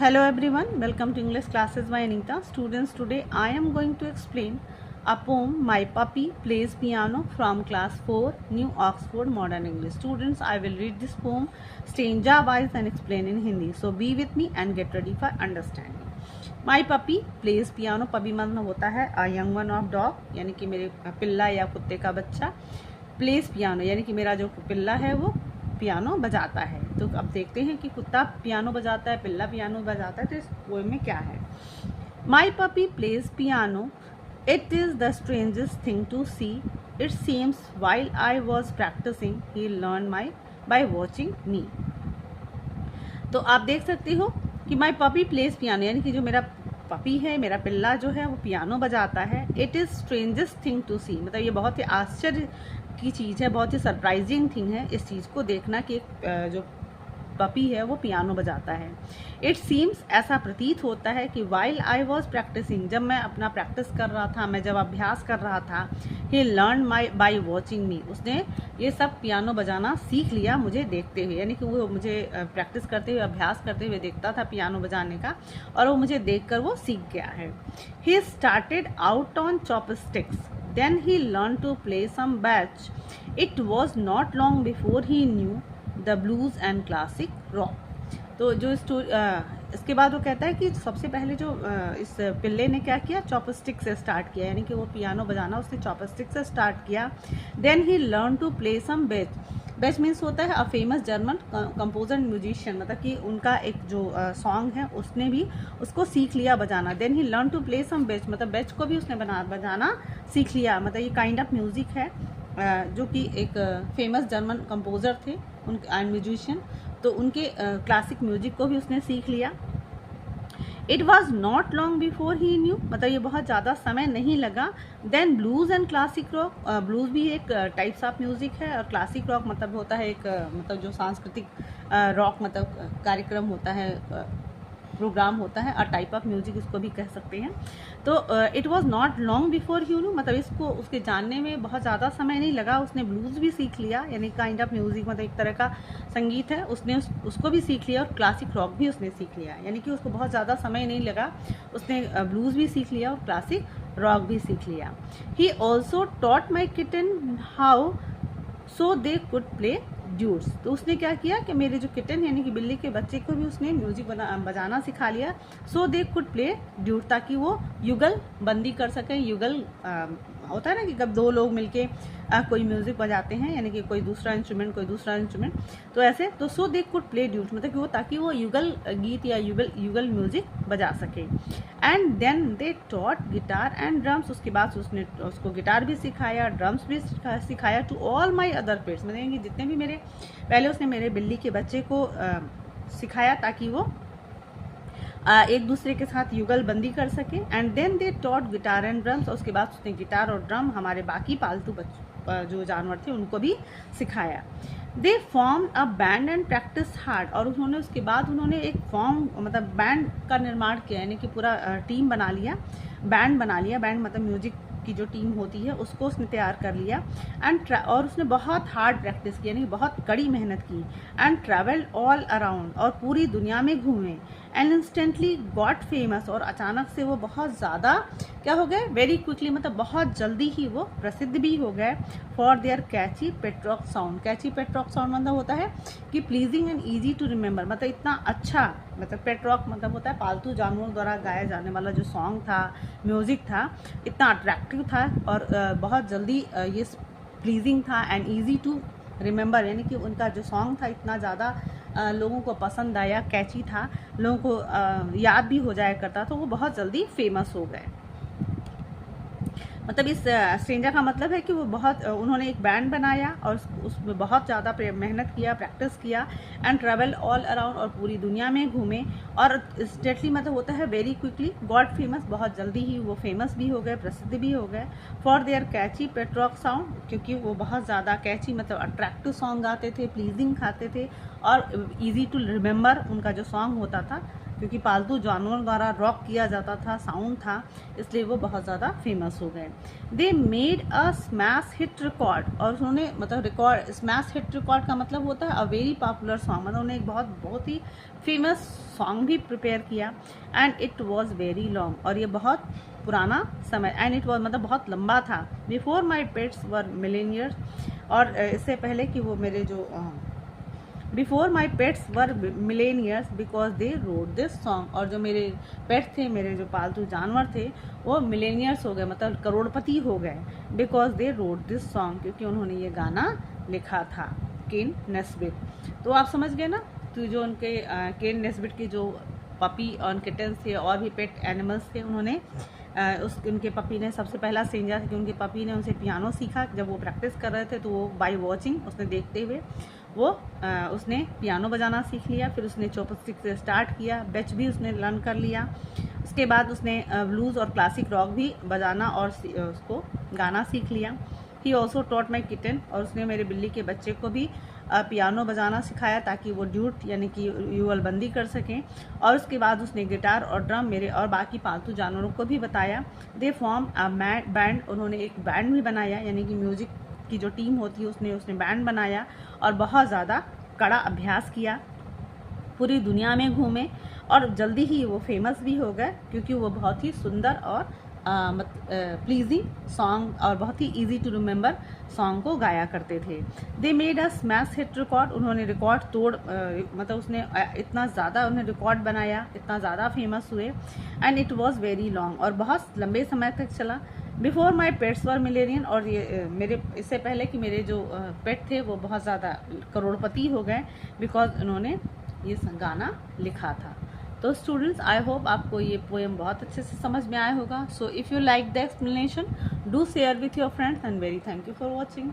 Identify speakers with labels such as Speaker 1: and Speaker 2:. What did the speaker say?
Speaker 1: Hello everyone, welcome to English classes by Anita. Students, today I am going to explain a poem My Puppy Plays Piano from class 4 New Oxford Modern English. Students, I will read this poem, stay in Java and explain in Hindi. So be with me and get ready for understanding. My puppy plays piano. Puppy मतलब होता है a young one of dog, यानी कि मेरे पिल्ला या कुत्ते का बच्चा. Plays piano यानी कि मेरा जो पिल्ला है वो पियानो बजाता है. तो अब देखते हैं कि कुत्ता पियानो बजाता है, पिल्ला पियानो बजाता है, तो इस पोएम में क्या है. My puppy plays piano, it is the strangest thing to see. It seems while I was practising he learn my by watching me. तो आप देख सकते हो कि माई पपी प्लेज पियानो यानी कि जो मेरा पपी है, मेरा पिल्ला जो है वो पियानो बजाता है. It is strangest thing to see मतलब ये बहुत ही आश्चर्य की चीज़ है, बहुत ही सरप्राइजिंग थिंग है इस चीज़ को देखना कि जो पपी है वो पियानो बजाता है. इट सीम्स ऐसा प्रतीत होता है कि वाइल आई वॉज प्रैक्टिसिंग जब मैं अपना प्रैक्टिस कर रहा था, मैं जब अभ्यास कर रहा था, he learn my by watching me उसने ये सब पियानो बजाना सीख लिया मुझे देखते हुए. यानी कि वो मुझे प्रैक्टिस करते हुए, अभ्यास करते हुए देखता था पियानो बजाने का और वो मुझे देख कर वो सीख गया है. He started out on chopsticks, then he learned to play some batch. It was not long before he knew the blues and classic rock. तो जो इसके बाद वो कहता है कि सबसे पहले जो इस पिल्ले ने क्या किया, चॉपस्टिक से स्टार्ट किया, यानी कि वो पियानो बजाना उसने चॉपस्टिक से स्टार्ट किया. Then he learn to play some Bach. Bach means होता है a famous German composer musician, मतलब कि उनका एक जो सॉन्ग है उसने भी उसको सीख लिया बजाना. Then he learn to play some Bach मतलब बेच को भी उसने बजाना सीख लिया. मतलब ये काइंड ऑफ म्यूज़िक है जो कि एक फेमस जर्मन कंपोजर थे उन एंड म्यूजिशियन, तो उनके क्लासिक म्यूजिक को भी उसने सीख लिया. It was not long before he knew मतलब ये बहुत ज़्यादा समय नहीं लगा. Then blues and classic rock, blues भी एक टाइप्स ऑफ म्यूज़िक है और क्लासिक रॉक मतलब होता है एक मतलब जो सांस्कृतिक रॉक मतलब कार्यक्रम होता है, प्रोग्राम होता है, और टाइप ऑफ म्यूजिक इसको भी कह सकते हैं. तो it was not long before he knew मतलब इसको उसके जानने में बहुत ज़्यादा समय नहीं लगा. उसने ब्लूज़ भी सीख लिया यानी काइंड ऑफ म्यूज़िक मतलब एक तरह का संगीत है, उसने उसको भी सीख लिया और क्लासिक रॉक भी उसने सीख लिया. यानी कि उसको बहुत ज़्यादा समय नहीं लगा, उसने ब्लूज़ भी सीख लिया और क्लासिक रॉक भी सीख लिया. He also taught my kitten how so they could play duets. तो उसने क्या किया कि मेरे जो किटन यानी कि बिल्ली के बच्चे को भी उसने म्यूजिक बजाना सिखा लिया. सो दे कुड प्ले ड्यूट ताकि वो युगल बंदी कर सकें. युगल होता है ना कि जब दो लोग मिलके कोई म्यूज़िक बजाते हैं यानी कि कोई दूसरा इंस्ट्रूमेंट, तो ऐसे तो सो दे कुड प्ले ड्यूट मतलब कि वो ताकि वो युगल गीत या युगल म्यूज़िक बजा सके. And then they taught guitar and drums. उसके बाद उसने उसको गिटार भी सिखाया, ड्रम्स भी सिखाया to all my other pets मतलब कि जितने भी मेरे पहले उसने मेरे बिल्ली के बच्चे को सिखाया ताकि वो एक दूसरे के साथ युगल बंदी कर सके. And then they taught guitar and drums और उसके बाद उसने गिटार और ड्रम हमारे बाकी पालतू जो जानवर थे उनको भी सिखाया. They form a band and practice hard और उन्होंने उसके बाद उन्होंने एक फॉर्म मतलब बैंड का निर्माण किया यानी कि पूरा टीम बना लिया, बैंड बना लिया. बैंड मतलब म्यूजिक की जो टीम होती है उसको उसने तैयार कर लिया. एंड और उसने बहुत हार्ड प्रैक्टिस की यानी बहुत कड़ी मेहनत की. एंड ट्रैवल्ड ऑल अराउंड और पूरी दुनिया में घूमे. एंड इंस्टेंटली गॉट फेमस और अचानक से वो बहुत ज़्यादा क्या हो गए, वेरी क्विकली मतलब बहुत जल्दी ही वो प्रसिद्ध भी हो गए. For their catchy pet rock sound. Catchy pet rock sound मतलब होता है कि pleasing and easy to remember मतलब इतना अच्छा मतलब पेट्रॉक मतलब होता है पालतू जानवरों द्वारा गाया जाने वाला जो सॉन्ग था, म्यूज़िक था, इतना अट्रैक्टिव था और बहुत जल्दी ये प्लीजिंग था एंड ईजी टू रिमेंबर यानी कि उनका जो सॉन्ग था इतना ज़्यादा लोगों को पसंद आया, कैची था, लोगों को याद भी हो जाया करता, तो वो बहुत जल्दी फेमस हो गए. मतलब इस स्ट्रेंजर का मतलब है कि वो बहुत उन्होंने एक बैंड बनाया और उसमें बहुत ज़्यादा मेहनत किया, प्रैक्टिस किया. एंड ट्रैवल ऑल अराउंड और पूरी दुनिया में घूमे. और स्टेटली मतलब होता है वेरी क्विकली, गॉट फेमस बहुत जल्दी ही वो फेमस भी हो गए, प्रसिद्ध भी हो गए. For their catchy pet rock sound क्योंकि वो बहुत ज़्यादा कैची मतलब अट्रैक्टिव सॉन्ग गाते थे, प्लीजिंग खाते थे और इजी टू रिमेंबर उनका जो सॉन्ग होता था, क्योंकि पालतू जानवरों द्वारा रॉक किया जाता था, साउंड था, इसलिए वो बहुत ज़्यादा फेमस हो गए। They made a smash hit record, और उन्होंने मतलब रिकॉर्ड, स्मैश हिट रिकॉर्ड का मतलब होता है अ वेरी पॉपुलर सॉन्ग, मतलब उन्होंने एक बहुत ही फेमस सॉन्ग भी प्रिपेयर किया। And it was very long, और ये बहुत पुराना समय, एंड इट वॉज मतलब बहुत लंबा था। Before my pets were millionaires, और इससे पहले कि वो मेरे जो before my pets were millionaires because they road this song, और जो मेरे पेट्स थे, मेरे जो पालतू जानवर थे, वो मिलेनियर्स हो गए, मतलब करोड़पति हो गए, because they road this song, क्योंकि उन्होंने ये गाना लिखा था, केन नेस्बिट। तो आप समझ गए ना, तो जो उनके केन नेस्बिट की जो पपी और किटन्स थे और भी पेट एनिमल्स थे, उन्होंने उनके पपी ने सबसे पहला स्ट्रेंजर था कि उनके पपी ने उनसे पियानो सीखा। जब वो प्रैक्टिस कर रहे थे तो वो बाय वॉचिंग, उसने देखते हुए वो उसने पियानो बजाना सीख लिया। फिर उसने चॉपस्टिक से स्टार्ट किया, बेच भी उसने लर्न कर लिया। उसके बाद उसने ब्लूज़ और क्लासिक रॉक भी बजाना और उसको गाना सीख लिया। He also taught my kitten, और उसने मेरे बिल्ली के बच्चे को भी पियानो बजाना सिखाया ताकि वो ड्यूट यानी कि युगलबंदी कर सकें। और उसके बाद उसने गिटार और ड्रम मेरे और बाकी पालतू जानवरों को भी बताया। दे फॉर्म अ बैंड, उन्होंने एक बैंड भी बनाया, यानी कि म्यूजिक की जो टीम होती है उसने बैंड बनाया और बहुत ज़्यादा कड़ा अभ्यास किया, पूरी दुनिया में घूमे, और जल्दी ही वो फेमस भी हो गए क्योंकि वो बहुत ही सुंदर और प्लीजिंग सॉन्ग और बहुत ही इजी टू रिमेंबर सॉन्ग को गाया करते थे। They made a smash hit record, उन्होंने रिकॉर्ड तोड़ मतलब उसने इतना ज़्यादा उन्हें रिकॉर्ड बनाया, इतना ज़्यादा फेमस हुए। And it was very long, और बहुत लंबे समय तक चला। बिफोर माई पेट्स वर मिलेनियन, और ये मेरे इससे पहले कि मेरे जो पेट थे वो बहुत ज़्यादा करोड़पति हो गए, बिकॉज उन्होंने ये गाना लिखा था। तो स्टूडेंट्स, आई होप आपको ये पोएम बहुत अच्छे से समझ में आया होगा। So if you like the explanation, do share with your friends, and very thank you for watching.